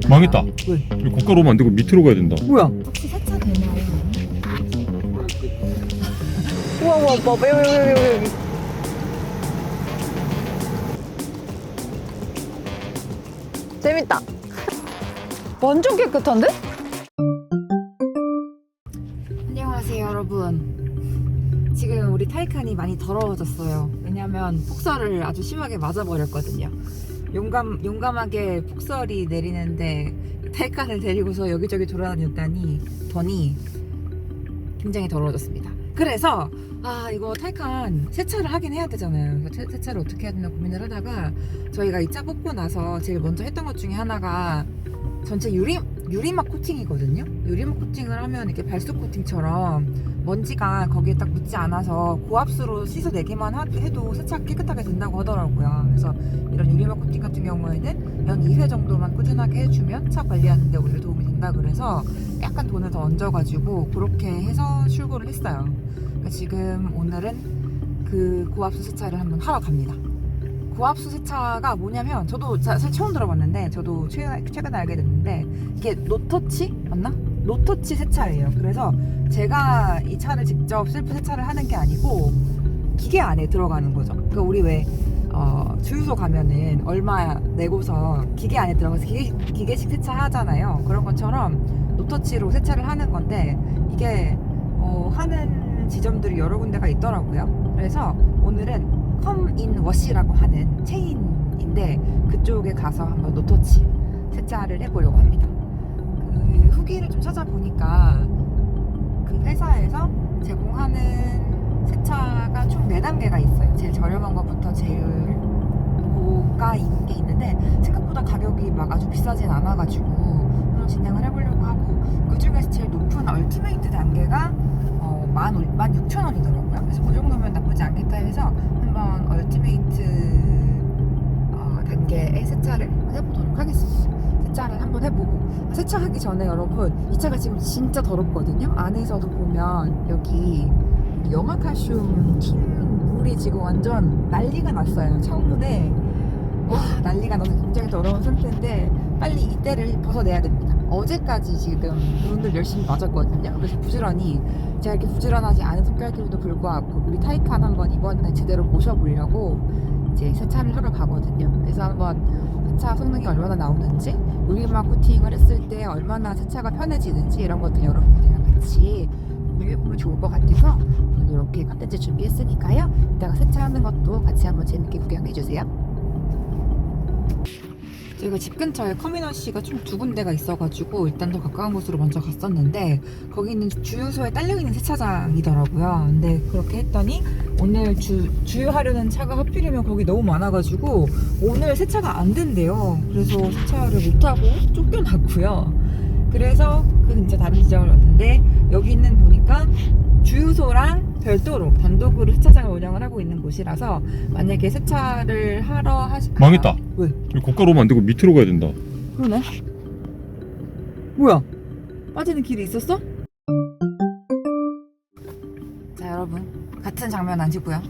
망했다. 왜? 여기 고가로 오면 안 되고 밑으로 가야 된다. 뭐야? 혹시 세차 되나요? 우와 왜 재밌다. 완전 깨끗한데? 안녕하세요 여러분. 지금 우리 타이칸이 많이 더러워졌어요. 왜냐면 폭설을 아주 심하게 맞아버렸거든요. 용감하게 폭설이 내리는데 타이칸을 데리고서 여기저기 돌아다녔더니 굉장히 더러워졌습니다. 그래서 이거 타이칸 세차를 하긴 해야 되잖아요. 세차를 어떻게 해야 되나 고민을 하다가 저희가 이 차 뽑고 나서 제일 먼저 했던 것 중에 하나가 전체 유리막 코팅이거든요. 유리막 코팅을 하면 이렇게 발수 코팅처럼 먼지가 거기에 딱 묻지 않아서 고압수로 씻어내기만 해도 세차가 깨끗하게 된다고 하더라고요. 그래서 이런 유리막 코팅 같은 경우에는 연 2회 정도만 꾸준하게 해주면 차 관리하는 데 오히려 도움이 된다 그래서 약간 돈을 더 얹어가지고 그렇게 해서 출고를 했어요. 그러니까 지금 오늘은 그 고압수 세차를 한번 하러 갑니다. 고압수 세차가 뭐냐면 저도 사실 처음 들어봤는데 저도 최근에 알게 됐는데 이게 노터치? 맞나? 노터치 세차예요. 그래서 제가 이 차를 직접 셀프 세차를 하는 게 아니고 기계 안에 들어가는 거죠. 그러니까 우리 왜 주유소 가면은 얼마 내고서 기계 안에 들어가서 기계식 세차 하잖아요. 그런 것처럼 노터치로 세차를 하는 건데 이게 하는 지점들이 여러 군데가 있더라고요. 그래서 오늘은 컴인 워시라고 하는 체인인데 그쪽에 가서 한번 노터치 세차를 해보려고 합니다. 그 후기를 좀 찾아보니까 그 회사에서 제공하는 세차가 총 4단계가 있어요. 제일 저렴한 것부터 제일 고가인 게 있는데 생각보다 가격이 막 아주 비싸진 않아가지고 그런 진행을 해보려고 하고 그 중에서 제일 높은 얼티메이트 단계가 16,000원이더라고요. 그래서 그 정도면 나쁘지 않겠다 해서 한번 얼티메이트 단계의 세차를 해보도록 하겠습니다. 세차를 한번 해보고 세차하기 전에 여러분 이 차가 지금 진짜 더럽거든요. 안에서도 보면 여기 염화칼슘 킨 물이 지금 완전 난리가 났어요. 창문에 난리가 나서 굉장히 더러운 상태인데 빨리 이때를 벗어내야 됩니다. 어제까지 지금 눈을 열심히 맞았거든요. 그래서 부지런히 제가 이렇게 부지런하지 않은 성격임에도 불구하고 우리 타이칸 한번 이번에 제대로 모셔보려고 이제 세차를 하러 가거든요. 그래서 한번 세차 성능이 얼마나 나오는지 유리막 코팅을 했을 때 얼마나 세차가 편해지는지 이런 것들 여러분들이랑 같이 공유해보면 좋을 것 같아서 오늘 이렇게 컨텐츠 준비했으니까요. 이따가 세차하는 것도 같이 한번 재밌게 구경해주세요. 저희가 집 근처에 커미너시가 총 2군데가 있어가지고 일단 더 가까운 곳으로 먼저 갔었는데 거기는 주유소에 딸려있는 세차장이더라고요. 근데 그렇게 했더니 오늘 주유하려는 차가 하필이면 거기 너무 많아가지고 오늘 세차가 안 된대요. 그래서 세차를 못하고 쫓겨났고요. 그래서 그 근처 다른 지점을 왔는데 여기는 보니까 주유소랑 별도로 단독으로 세차장을 운영을 하고 있는 곳이라서 만약에 세차를 하러 망했다. 왜? 여기 고가로 오면 안 되고 밑으로 가야 된다. 그러네. 뭐야? 빠지는 길이 있었어? 자 여러분 같은 장면 아니고요.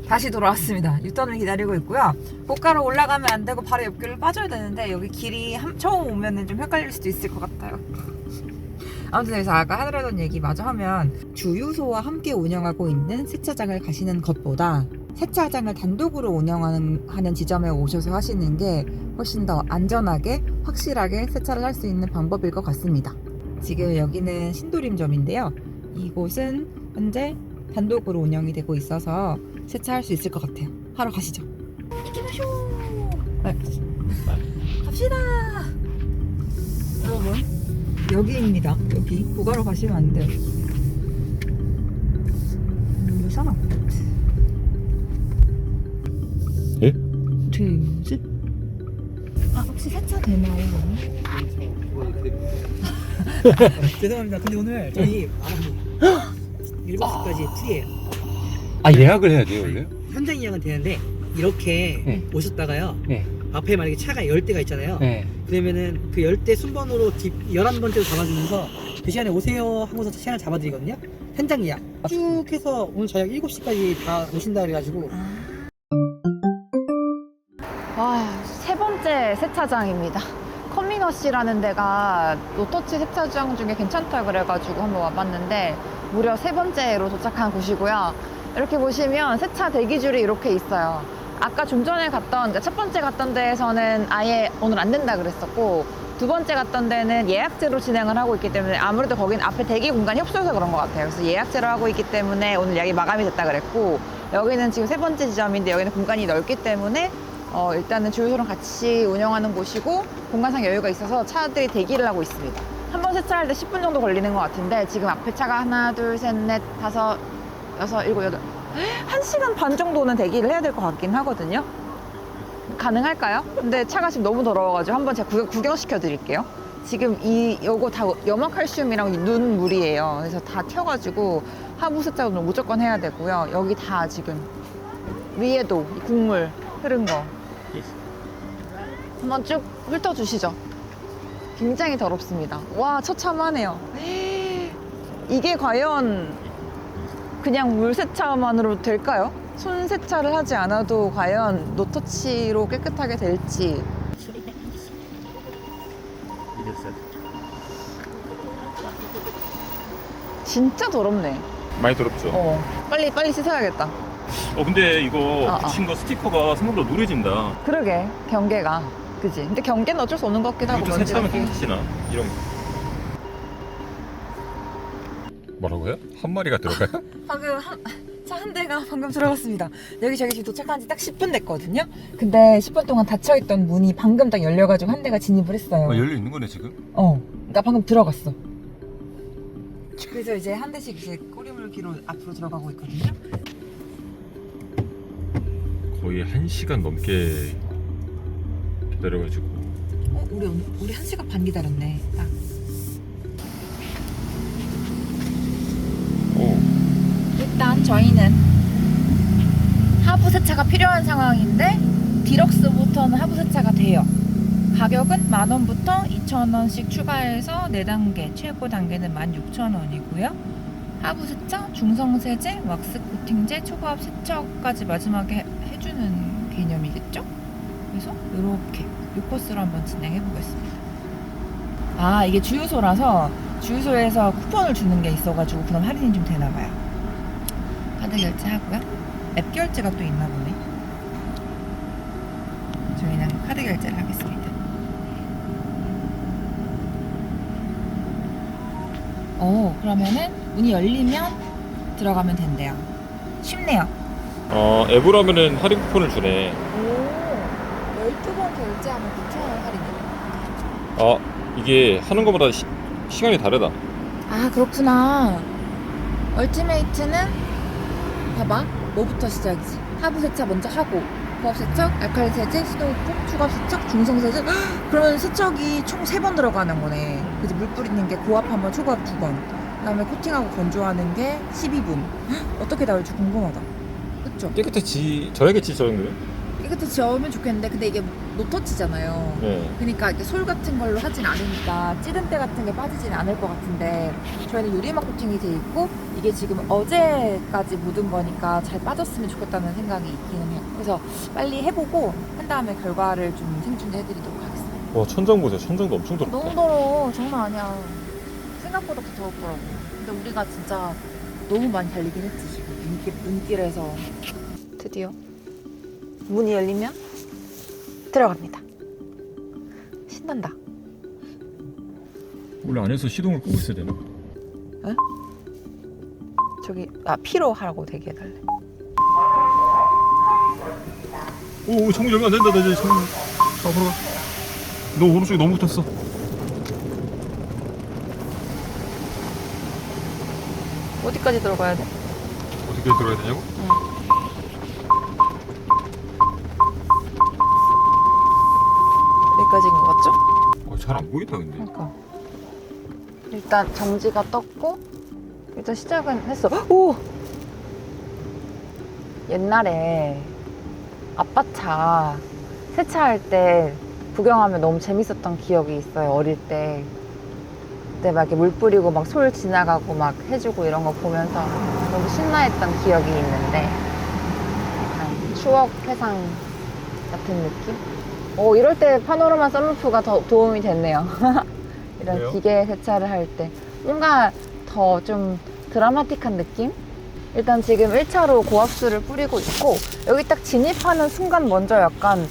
다시 돌아왔습니다. 유턴을 기다리고 있고요. 고가로 올라가면 안 되고 바로 옆길로 빠져야 되는데 여기 길이 처음 오면은 좀 헷갈릴 수도 있을 것 같아요. 아무튼 그래서 아까 하더라던 얘기 마저 하면 주유소와 함께 운영하고 있는 세차장을 가시는 것보다 세차장을 단독으로 운영하는 지점에 오셔서 하시는 게 훨씬 더 안전하게 확실하게 세차를 할 수 있는 방법일 것 같습니다. 지금 여기는 신도림점인데요. 이곳은 현재 단독으로 운영이 되고 있어서 세차할 수 있을 것 같아요. 하러 가시죠. 이기마쇼! 갑시다! 여러분 여기입니다. 여기 고가로 가시면 안 돼요. 유산 아파트. 예? 둘, 셋. 혹시 세차 되나요? 죄송합니다. 근데 오늘 저희 7시까지 프리예요. 예약을 해야 돼요 원래? 현장 예약은 되는데 이렇게 오셨다가요. 앞에 만약에 차가 10대가 있잖아요. 그러면은 그 10대 순번으로 11번째로 잡아주면서 그 시간에 오세요 하고서 시간을 잡아드리거든요. 현장 예약 쭉 해서 오늘 저녁 7시까지 다 오신다 그래가지고 세 번째 세차장입니다. 커미너시라는 데가 노터치 세차장 중에 괜찮다 그래가지고 한번 와봤는데 무려 3번째로 도착한 곳이고요. 이렇게 보시면 세차 대기줄이 이렇게 있어요. 아까 좀 전에 갔던, 그러니까 첫 번째 갔던 데에서는 아예 오늘 안 된다 그랬었고, 두 번째 갔던 데는 예약제로 진행을 하고 있기 때문에 아무래도 거긴 앞에 대기 공간이 없어서 그런 것 같아요. 그래서 예약제로 하고 있기 때문에 오늘 예약이 마감이 됐다 그랬고, 여기는 지금 3번째 지점인데 여기는 공간이 넓기 때문에 일단은 주유소랑 같이 운영하는 곳이고 공간상 여유가 있어서 차들이 대기를 하고 있습니다. 한 번 세차할 때 10분 정도 걸리는 것 같은데 지금 앞에 차가 하나, 둘, 셋, 넷, 다섯, 여섯, 일곱, 여덟 1시간 반 정도는 대기를 해야 될 것 같긴 하거든요. 가능할까요? 근데 차가 지금 너무 더러워가지고 한번 제가 구경시켜 드릴게요. 지금 요거 다 염화칼슘이랑 눈물이에요. 그래서 다 튀어가지고 하부 세차도 무조건 해야 되고요. 여기 다 지금 위에도 이 국물 흐른 거 한번 쭉 훑어주시죠. 굉장히 더럽습니다. 와, 처참하네요. 이게 과연 그냥 물 세차만으로 될까요? 손 세차를 하지 않아도 과연 노터치로 깨끗하게 될지. 진짜 더럽네. 많이 더럽죠? 빨리 씻어야겠다. 근데 이거 붙인 거 스티커가 생각보다 누래진다. 그러게, 경계가. 그지? 근데 경계는 어쩔 수 없는 것 같기도 하고. 이것도 세차하면 깨끗이나? 이런 거. 뭐라고요? 한 마리가 들어가요? 방금 차 한 대가 방금 들어갔습니다. 여기 저기 지금 도착한 지 딱 10분 됐거든요. 근데 10분 동안 닫혀있던 문이 방금 딱 열려가지고 한 대가 진입을 했어요. 열려 있는 거네 지금? 그러니까 방금 들어갔어. 그래서 이제 한 대씩 이제 꼬리물기로 앞으로 들어가고 있거든요. 거의 1시간 넘게 기다려가지고. 우리 1시간 반 기다렸네. 딱. 일단 저희는 하부 세차가 필요한 상황인데 디럭스부터는 하부 세차가 돼요. 가격은 10,000원부터 2,000원씩 추가해서 4단계, 최고 단계는 16,000원이고요. 하부 세차, 중성 세제, 왁스 코팅제, 초고압 세척까지 마지막에 해주는 개념이겠죠? 그래서 이렇게 이 코스로 한번 진행해 보겠습니다. 이게 주유소라서 주유소에서 쿠폰을 주는 게 있어가지고 그럼 할인이 좀 되나 봐요. 카드 결제하고요. 앱 결제가 또 있나 보네. 저희는 카드 결제를 하겠습니다. 그러면은 문이 열리면 들어가면 된대요. 쉽네요. 앱으로 하면은 할인 쿠폰을 주네. 12번 결제하면 9,000원 할인이네. 이게 하는 것보다 시간이 다르다. 그렇구나. 얼티메이트는 봐봐, 뭐부터 시작이지? 하부 세차 먼저 하고 고압 세척, 알칼리 세제, 스노우폼, 초고압 세척, 중성 세제. 그러면 세척이 총 3번 들어가는 거네. 그치? 물 뿌리는 게 고압 1번, 초고압 2번. 그다음에 코팅하고 건조하는 게 12분. 어떻게 나올지 궁금하다. 그쵸? 깨끗이 져야겠지 저 정도면? 깨끗이 저으면 좋겠는데 근데 이게 노터치잖아요. 네. 그러니까 이렇게 솔 같은 걸로 하진 않으니까 찌든 때 같은 게 빠지진 않을 것 같은데 저희는 유리막 코팅이 돼 있고 이게 지금 어제까지 묻은 거니까 잘 빠졌으면 좋겠다는 생각이 있기는 해요. 그래서 빨리 해보고 한 다음에 결과를 좀 생중계해드리도록 하겠습니다. 와, 천장 보세요. 천장도 엄청 더럽다. 너무 더러워. 장난 아니야. 생각보다 더 더럽더라고. 근데 우리가 진짜 너무 많이 달리긴 했지 지금 눈길에서. 드디어 문이 열리면 들어갑니다. 신난다. 원래 안에서 시동을 끄고 있어야 되나? 저기 피로 하라고 대기해달래. 오, 창문 열면 안 된다. 나 이제 창문. 앞으로 가. 너 오른쪽에 너무 붙었어. 어디까지 들어가야 돼? 어떻게 들어가야 되냐고? 여기까지인 것 같죠? 잘 안 보인다 근데. 그러니까 일단 정지가 떴고 일단 시작은 했어. 오! 옛날에 아빠 차 세차할 때 구경하면 너무 재밌었던 기억이 있어요. 어릴 때. 그때 막 이렇게 물 뿌리고 막 솔 지나가고 막 해주고 이런 거 보면서 너무 신나했던 기억이 있는데 약간 추억 회상 같은 느낌? 이럴 때 파노라마 썬루프가 더 도움이 됐네요. 이런 왜요? 기계 세차를 할 때. 뭔가 더 좀 드라마틱한 느낌? 일단 지금 1차로 고압수를 뿌리고 있고, 여기 딱 진입하는 순간 먼저 약간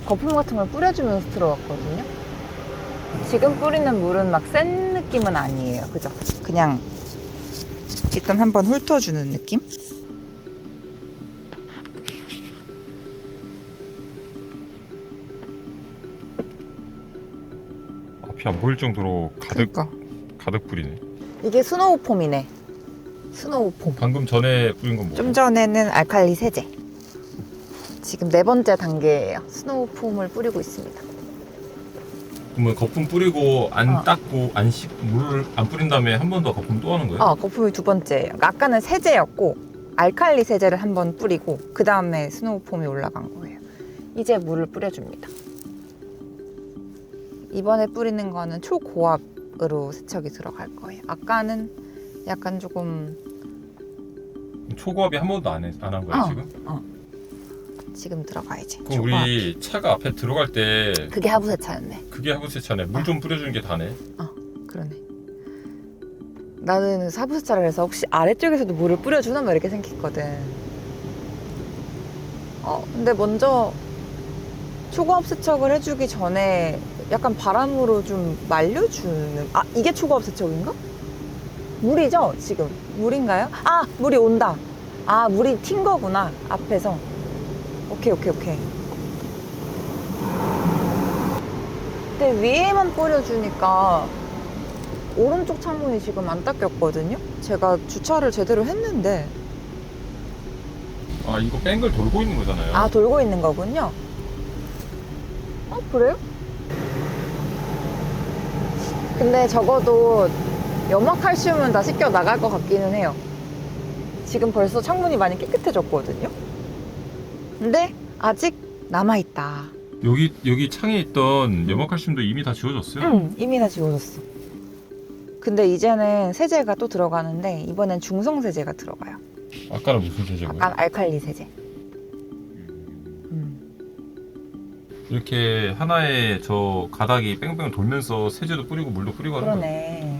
거품 같은 걸 뿌려주면서 들어갔거든요. 지금 뿌리는 물은 막 센 느낌은 아니에요. 그죠? 그냥 일단 한번 훑어주는 느낌? 앞이 안 보일 정도로 그러니까. 가득 뿌리네. 이게 스노우 폼이네. 스노우 폼. 방금 전에 뿌린 건 뭐고? 좀 전에는 알칼리 세제. 지금 4번째 단계예요. 스노우 폼을 뿌리고 있습니다. 그러면 거품 뿌리고 안 어. 닦고 물을 안 뿌린 다음에 한 번 더 거품 또 하는 거예요? 거품이 2번째예요. 그러니까 아까는 세제였고 알칼리 세제를 한번 뿌리고 그 다음에 스노우 폼이 올라간 거예요. 이제 물을 뿌려줍니다. 이번에 뿌리는 거는 초고압으로 세척이 들어갈 거예요. 아까는 약간 조금 초고압이 한 번도 안 한 거예요 지금? 지금 들어가야지. 그럼 우리 차가 앞에 들어갈 때 그게 하부 세차였네. 그게 하부 세차네. 물 좀 뿌려주는 게 다네. 그러네. 나는 하부 세차를 해서 혹시 아래쪽에서도 물을 뿌려주나 뭐 이렇게 생각했거든. 근데 먼저 초고압 세척을 해주기 전에 약간 바람으로 좀 말려주는. 이게 초고압 세척인가? 물이죠 지금. 물인가요? 물이 온다. 물이 튄 거구나 앞에서. 오케이. 근데 위에만 뿌려주니까 오른쪽 창문이 지금 안 닦였거든요. 제가 주차를 제대로 했는데. 이거 뺑글 돌고 있는 거잖아요. 돌고 있는 거군요. 그래요? 근데 적어도 염화칼슘은 다 씻겨 나갈 것 같기는 해요. 지금 벌써 창문이 많이 깨끗해졌거든요. 근데 아직 남아있다. 여기 창에 있던 염화칼슘도 이미 다 지워졌어요? 이미 다 지워졌어. 근데 이제는 세제가 또 들어가는데 이번엔 중성 세제가 들어가요. 아까는 무슨 세제고요? 아까 알칼리 세제. 이렇게 하나의 저 가닥이 뺑뺑 돌면서 세제도 뿌리고 물도 뿌리고 하는 거예요? 그러네.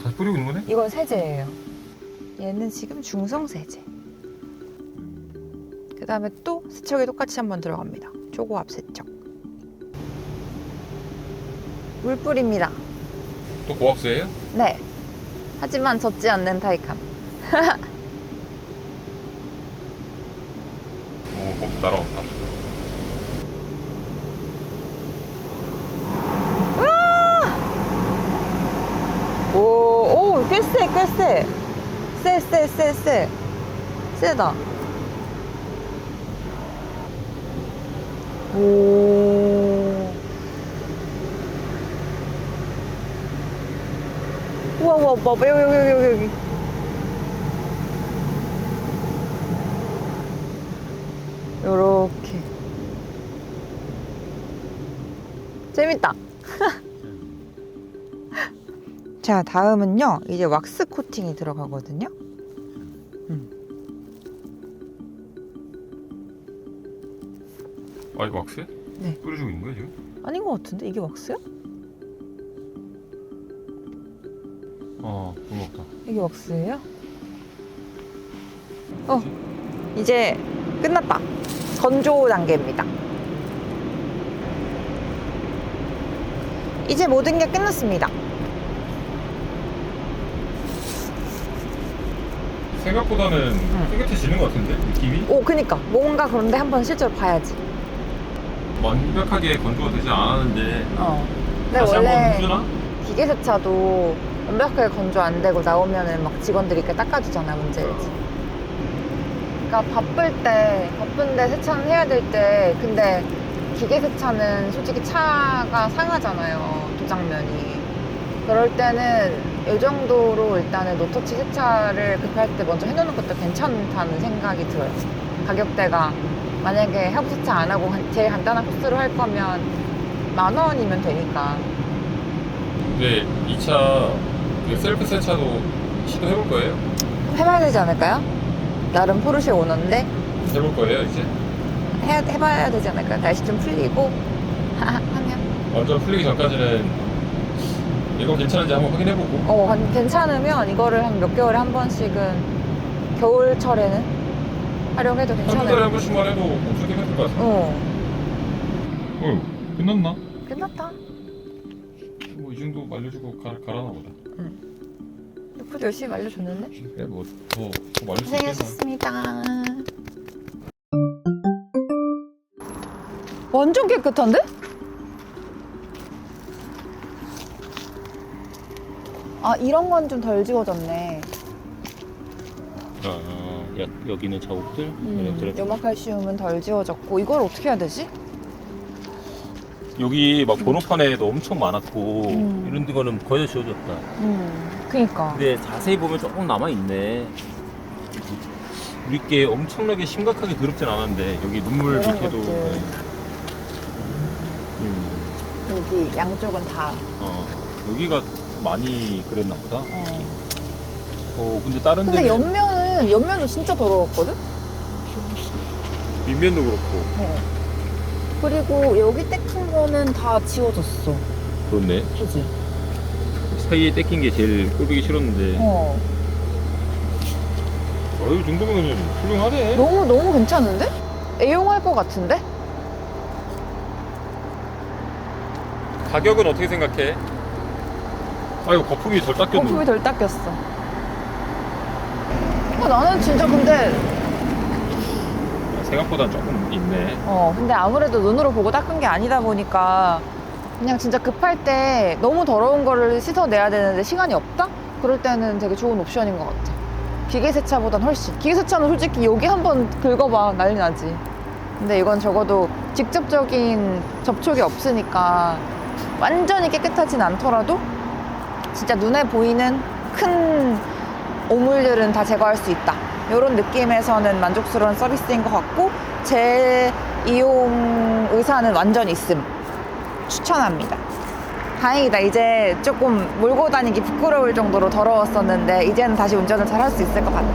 다시 뿌리고 있는 거네? 이건 세제예요. 얘는 지금 중성 세제. 그 다음에 또 세척이 똑같이 한번 들어갑니다. 초고압 세척. 물 뿌립니다. 또 고압수예요? 네. 하지만 젖지 않는 타이칸. 거품 날아온다. 오, 꽤 세. 세. 세다. 오. 우와, 여기. 요렇게. 재밌다. 자, 다음은요. 이제 왁스 코팅이 들어가거든요. 이거 왁스야? 네. 뿌려주고 있는 거야 지금? 아닌 것 같은데? 이게 왁스야? 그런 거 없다. 이게 왁스예요? 이제 끝났다. 건조 단계입니다. 이제 모든 게 끝났습니다. 생각보다는 깨끗해지는 것 같은데? 느낌이? 그니까 뭔가 그런데 한번 실제로 봐야지. 완벽하게 건조가 되지 않았는데 근데 다시 한번 원래 해주나? 기계 세차도 완벽하게 건조 안 되고 나오면은 막 직원들이 이렇게 닦아주잖아. 문제지. 그러니까 바쁜데 세차는 해야 될 때, 근데 기계 세차는 솔직히 차가 상하잖아요. 도장면이. 그럴 때는 이 정도로 일단은 노터치 세차를 급할 때 먼저 해놓는 것도 괜찮다는 생각이 들어요. 가격대가 만약에 하부 세차 안 하고 제일 간단한 코스로 할 거면 10,000원이면 되니까. 근데 2차 셀프 세차도 시도해볼 거예요? 해봐야 되지 않을까요? 나름 포르쉐 오너인데 해볼 거예요 이제? 해봐야 되지 않을까요? 날씨 좀 풀리고 하면 완전 풀리기 전까지는 이거 괜찮은지 한번 확인해보고. 괜찮으면 이거를 한 몇 개월에 한 번씩은 겨울철에는 활용해도 한두 달에 괜찮아요. 한 번씩만 해도 엄청 괜찮을 것 같아. 끝났나? 끝났다. 뭐 이 정도 말려주고 가라나 보다. 옆으로 열심히 말려줬는데? 그래 뭐더 말릴 수 있겠나? 고생하셨습니다. 완전 깨끗한데? 아, 이런 건 좀 덜 지워졌네. 여기는 자국들, 요마칼슘은 덜 지워졌고, 이걸 어떻게 해야 되지? 여기 막 번호판에도 엄청 많았고 음. 이런 거는 거의 다 지워졌다. 그니까. 근데 자세히 보면 조금 남아 있네. 우리 게 엄청나게 심각하게 더럽진 않았는데 여기 눈물 이런 밑에도. 것들. 여기 양쪽은 다. 여기가 많이 그랬나 보다. 근데 다른 근데 데는 옆면은 진짜 더러웠거든? 윗면도 그렇고. 그리고 여기 떼큰 거는 다 지워졌어. 그렇네. 그지? 사이에 떼낀 게 제일 꼴보기 싫었는데. 이 정도면 훌륭하네. 너무 괜찮은데? 애용할 것 같은데? 가격은 어떻게 생각해? 이거 거품이 덜 닦였네. 거품이 덜 닦였어. 나는 진짜 근데 생각보다 조금 있네. 근데 아무래도 눈으로 보고 닦은 게 아니다 보니까 그냥 진짜 급할 때 너무 더러운 거를 씻어내야 되는데 시간이 없다? 그럴 때는 되게 좋은 옵션인 것 같아. 기계 세차보단 훨씬. 기계 세차는 솔직히 여기 한번 긁어봐 난리 나지. 근데 이건 적어도 직접적인 접촉이 없으니까 완전히 깨끗하진 않더라도 진짜 눈에 보이는 큰 오물들은 다 제거할 수 있다. 이런 느낌에서는 만족스러운 서비스인 것 같고 재이용 의사는 완전 있음. 추천합니다. 다행이다. 이제 조금 몰고 다니기 부끄러울 정도로 더러웠었는데 이제는 다시 운전을 잘 할 수 있을 것 같아.